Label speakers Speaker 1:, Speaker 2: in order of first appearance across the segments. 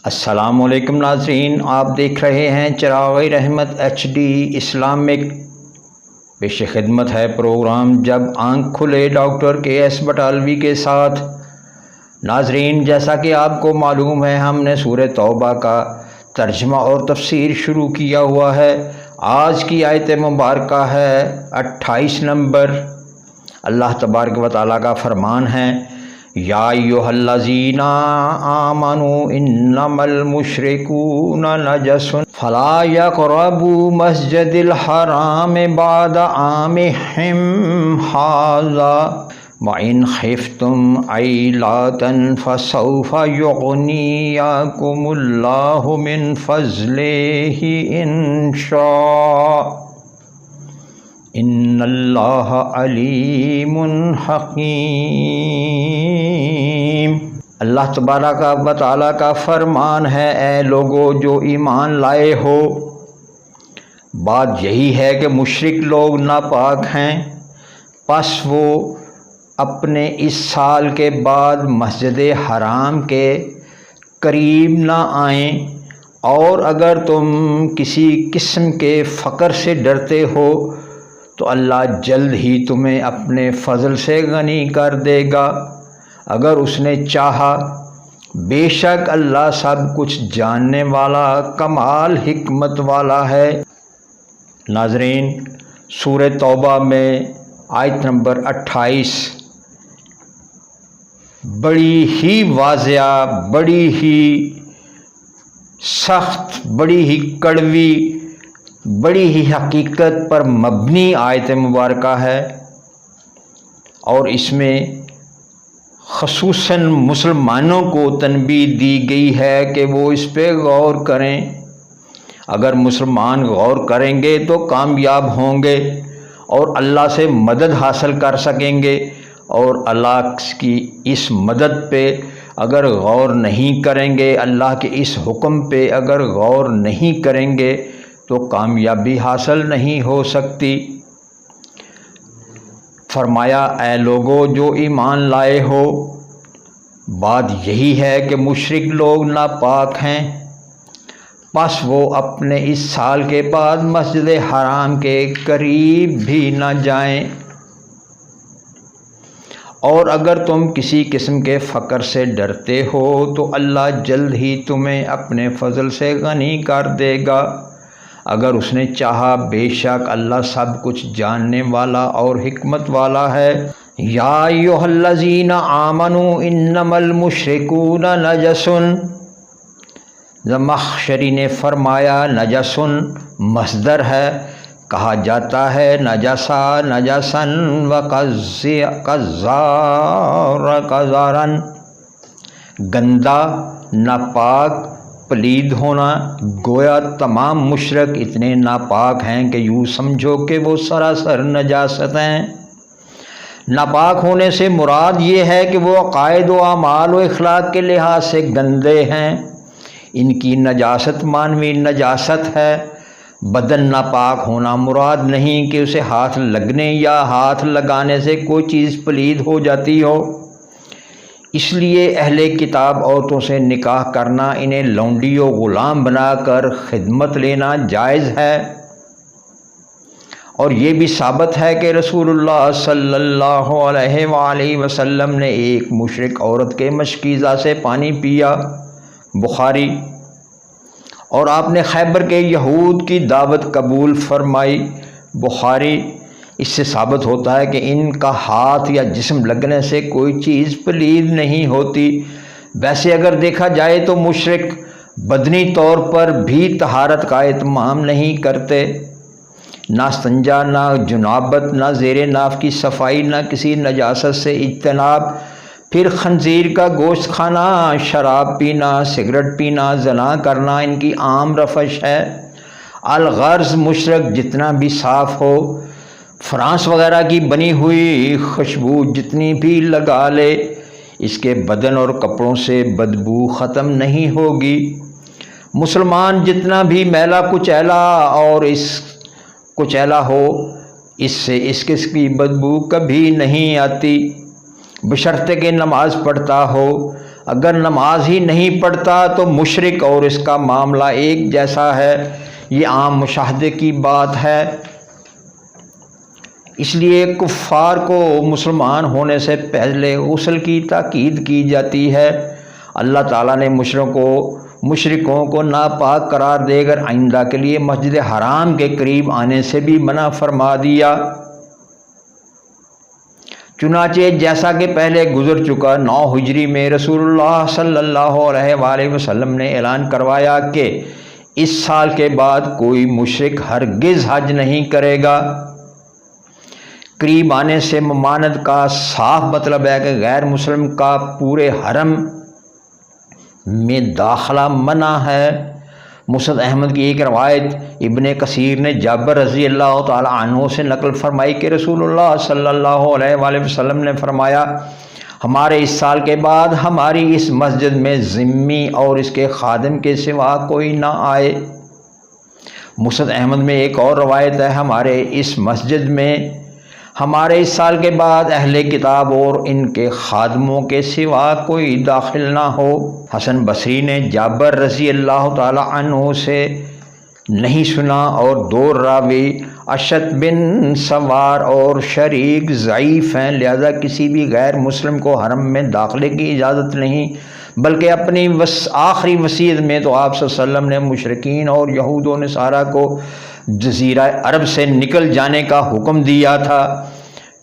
Speaker 1: السلام علیکم ناظرین، آپ دیکھ رہے ہیں چراغ رحمت HD اسلامک۔ پیش خدمت ہے پروگرام جب آنکھ کھلے ڈاکٹر KS بٹالوی کے ساتھ۔ ناظرین، جیسا کہ آپ کو معلوم ہے، ہم نے سورہ توبہ کا ترجمہ اور تفسیر شروع کیا ہوا ہے۔ آج کی آیت مبارکہ ہے 28 نمبر۔ اللہ تبارک و تعالیٰ کا فرمان ہے، یا ایھا الذین آمنوا انما المشرکون نجس فلا یقربوا مسجد الحرام بعد عامهم ھذا وإن خفتم عیلة فسوف یغنیکم اللہ من فضلہ ان شاء ان اللہ علیم حکیم۔ اللہ تبارک و تعالیٰ کا فرمان ہے، اے لوگو جو ایمان لائے ہو، بات یہی ہے کہ مشرک لوگ ناپاک ہیں، پس وہ اپنے اس سال کے بعد مسجد حرام کے قریب نہ آئیں، اور اگر تم کسی قسم کے فقر سے ڈرتے ہو تو اللہ جلد ہی تمہیں اپنے فضل سے غنی کر دے گا اگر اس نے چاہا۔ بے شک اللہ سب کچھ جاننے والا، کمال حکمت والا ہے۔ ناظرین، سورہ توبہ میں آیت نمبر 28 بڑی ہی واضح، بڑی ہی سخت، بڑی ہی کڑوی، بڑی ہی حقیقت پر مبنی آیت مبارکہ ہے، اور اس میں خصوصاً مسلمانوں کو تنبیہ دی گئی ہے کہ وہ اس پہ غور کریں۔ اگر مسلمان غور کریں گے تو کامیاب ہوں گے اور اللہ سے مدد حاصل کر سکیں گے، اور اللہ کی اس مدد پہ اگر غور نہیں کریں گے، اللہ کے اس حکم پہ اگر غور نہیں کریں گے تو کامیابی حاصل نہیں ہو سکتی۔ فرمایا، اے لوگو جو ایمان لائے ہو، بات یہی ہے کہ مشرک لوگ ناپاک ہیں، پس وہ اپنے اس سال کے بعد مسجد حرام کے قریب بھی نہ جائیں، اور اگر تم کسی قسم کے فقر سے ڈرتے ہو تو اللہ جلد ہی تمہیں اپنے فضل سے غنی کر دے گا اگر اس نے چاہا۔ بے شک اللہ سب کچھ جاننے والا اور حکمت والا ہے۔ یا ایھا الذین آمنوا انما المشرکون نجس، زمخشری نے فرمایا نجس مصدر ہے، کہا جاتا ہے نجسا نجسن و قذارن، گندا، ناپاک، پلید ہونا۔ گویا تمام مشرک اتنے ناپاک ہیں کہ یوں سمجھو کہ وہ سراسر نجاست ہیں۔ ناپاک ہونے سے مراد یہ ہے کہ وہ عقائد و اعمال و اخلاق کے لحاظ سے گندے ہیں۔ ان کی نجاست معنوی نجاست ہے۔ بدن ناپاک ہونا مراد نہیں کہ اسے ہاتھ لگنے یا ہاتھ لگانے سے کوئی چیز پلید ہو جاتی ہو۔ اس لیے اہل کتاب عورتوں سے نکاح کرنا، انہیں لونڈی و غلام بنا کر خدمت لینا جائز ہے، اور یہ بھی ثابت ہے کہ رسول اللہ صلی اللہ علیہ وآلہ وسلم نے ایک مشرک عورت کے مشکیزہ سے پانی پیا، بخاری، اور آپ نے خیبر کے یہود کی دعوت قبول فرمائی، بخاری۔ اس سے ثابت ہوتا ہے کہ ان کا ہاتھ یا جسم لگنے سے کوئی چیز پلید نہیں ہوتی۔ ویسے اگر دیکھا جائے تو مشرک بدنی طور پر بھی طہارت کا اہتمام نہیں کرتے، نہ استنجا، نہ جنابت، نہ زیر ناف کی صفائی، نہ کسی نجاست سے اجتناب۔ پھر خنزیر کا گوشت کھانا، شراب پینا، سگریٹ پینا، زنا کرنا ان کی عام روش ہے۔ الغرض مشرک جتنا بھی صاف ہو، فرانس وغیرہ کی بنی ہوئی خوشبو جتنی بھی لگا لے، اس کے بدن اور کپڑوں سے بدبو ختم نہیں ہوگی۔ مسلمان جتنا بھی میلا کچیلا اور اس کچیلا ہو، اس سے اس قسم کی بدبو کبھی نہیں آتی، بشرطے کہ نماز پڑھتا ہو۔ اگر نماز ہی نہیں پڑھتا تو مشرک اور اس کا معاملہ ایک جیسا ہے۔ یہ عام مشاہدے کی بات ہے۔ اس لیے کفار کو مسلمان ہونے سے پہلے غسل کی تاکید کی جاتی ہے۔ اللہ تعالیٰ نے مشرکوں کو ناپاک قرار دے کر آئندہ کے لیے مسجد حرام کے قریب آنے سے بھی منع فرما دیا۔ چنانچہ جیسا کہ پہلے گزر چکا 9 ہجری میں رسول اللہ صلی اللہ علیہ وآلہ وسلم نے اعلان کروایا کہ اس سال کے بعد کوئی مشرک ہرگز حج نہیں کرے گا۔ قریب آنے سے ممانعت کا صاف مطلب ہے کہ غیر مسلم کا پورے حرم میں داخلہ منع ہے۔ مسند احمد کی ایک روایت ابن کثیر نے جابر رضی اللہ تعالی عنہ سے نقل فرمائی کہ رسول اللہ صلی اللہ علیہ وآلہ وسلم نے فرمایا، ہمارے اس سال کے بعد ہماری اس مسجد میں ذمی اور اس کے خادم کے سوا کوئی نہ آئے۔ مسند احمد میں ایک اور روایت ہے، ہمارے اس سال کے بعد اہل کتاب اور ان کے خادموں کے سوا کوئی داخل نہ ہو۔ حسن بصری نے جابر رضی اللہ تعالی عنہ سے نہیں سنا اور 2 راوی اشد بن سوار اور شریک ضعیف ہیں، لہذا کسی بھی غیر مسلم کو حرم میں داخلے کی اجازت نہیں، بلکہ اپنی آخری وصیت میں تو آپ صلی اللہ علیہ وسلم نے مشرکین اور یہود و نصارہ کو جزیرہ عرب سے نکل جانے کا حکم دیا تھا۔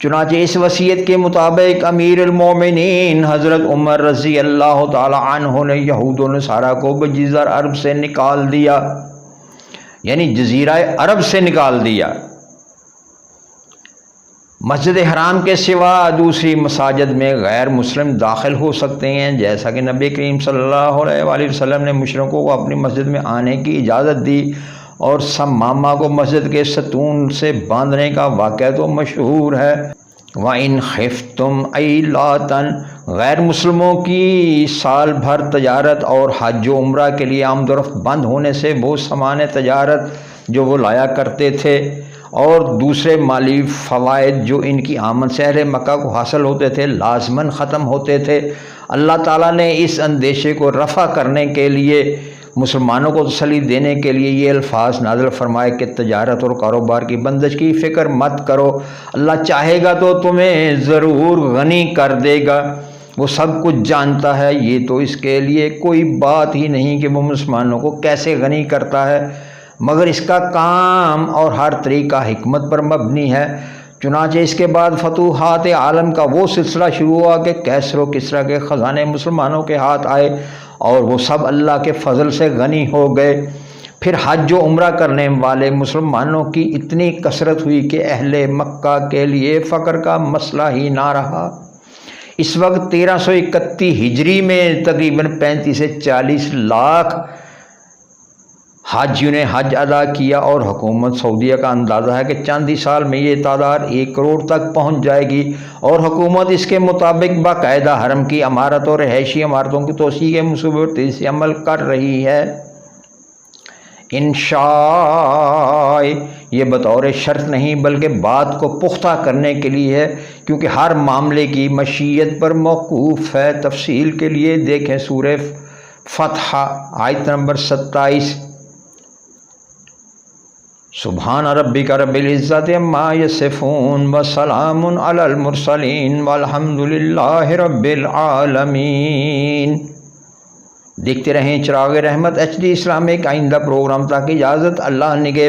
Speaker 1: چنانچہ اس وصیت کے مطابق امیر المومنین حضرت عمر رضی اللہ تعالی عنہ نے یہود و نصارہ کو جزیرہ عرب سے نکال دیا، یعنی جزیرہ عرب سے نکال دیا۔ مسجد حرام کے سوا دوسری مساجد میں غیر مسلم داخل ہو سکتے ہیں، جیسا کہ نبی کریم صلی اللہ علیہ وآلہ وسلم نے مشرکوں کو اپنی مسجد میں آنے کی اجازت دی، اور سمامہ کو مسجد کے ستون سے باندھنے کا واقعہ تو مشہور ہے۔ وَإِنْ خِفْتُمْ عَيْلَةً غیر مسلموں کی سال بھر تجارت اور حج و عمرہ کے لیے آمد و رفت بند ہونے سے وہ سامان تجارت جو وہ لایا کرتے تھے اور دوسرے مالی فوائد جو ان کی آمد سے اہل مکہ کو حاصل ہوتے تھے لازماً ختم ہوتے تھے۔ اللہ تعالیٰ نے اس اندیشے کو رفع کرنے کے لیے مسلمانوں کو تسلی دینے کے لیے یہ الفاظ نازل فرمائے کہ تجارت اور کاروبار کی بندش کی فکر مت کرو، اللہ چاہے گا تو تمہیں ضرور غنی کر دے گا، وہ سب کچھ جانتا ہے۔ یہ تو اس کے لیے کوئی بات ہی نہیں کہ وہ مسلمانوں کو کیسے غنی کرتا ہے، مگر اس کا کام اور ہر طریقہ حکمت پر مبنی ہے۔ چنانچہ اس کے بعد فتوحات عالم کا وہ سلسلہ شروع ہوا کہ کیسر و کسریٰ کے خزانے مسلمانوں کے ہاتھ آئے اور وہ سب اللہ کے فضل سے غنی ہو گئے۔ پھر حج و عمرہ کرنے والے مسلمانوں کی اتنی کثرت ہوئی کہ اہل مکہ کے لیے فقر کا مسئلہ ہی نہ رہا۔ اس وقت 1331 ہجری میں تقریباً 35 سے 40 لاکھ حاجیوں نے حج ادا کیا، اور حکومت سعودیہ کا اندازہ ہے کہ چند ہی سال میں یہ تعداد 1 کروڑ تک پہنچ جائے گی، اور حکومت اس کے مطابق باقاعدہ حرم کی عمارت اور رہائشی عمارتوں کی توسیع کے منصوبے پر تیزی سے عمل کر رہی ہے۔ انشاء یہ بطور شرط نہیں بلکہ بات کو پختہ کرنے کے لیے ہے، کیونکہ ہر معاملے کی مشیت پر موقوف ہے۔ تفصیل کے لیے دیکھیں سورہ فتح آیت نمبر 27۔ سبحان ربک رب العزت عما یصفون وسلام علی المرسلین والحمد للہ رب العالمین۔ دیکھتے رہیں چراغ رحمت HD اسلامک آئندہ پروگرام تک اجازت، اللہ نگہبان۔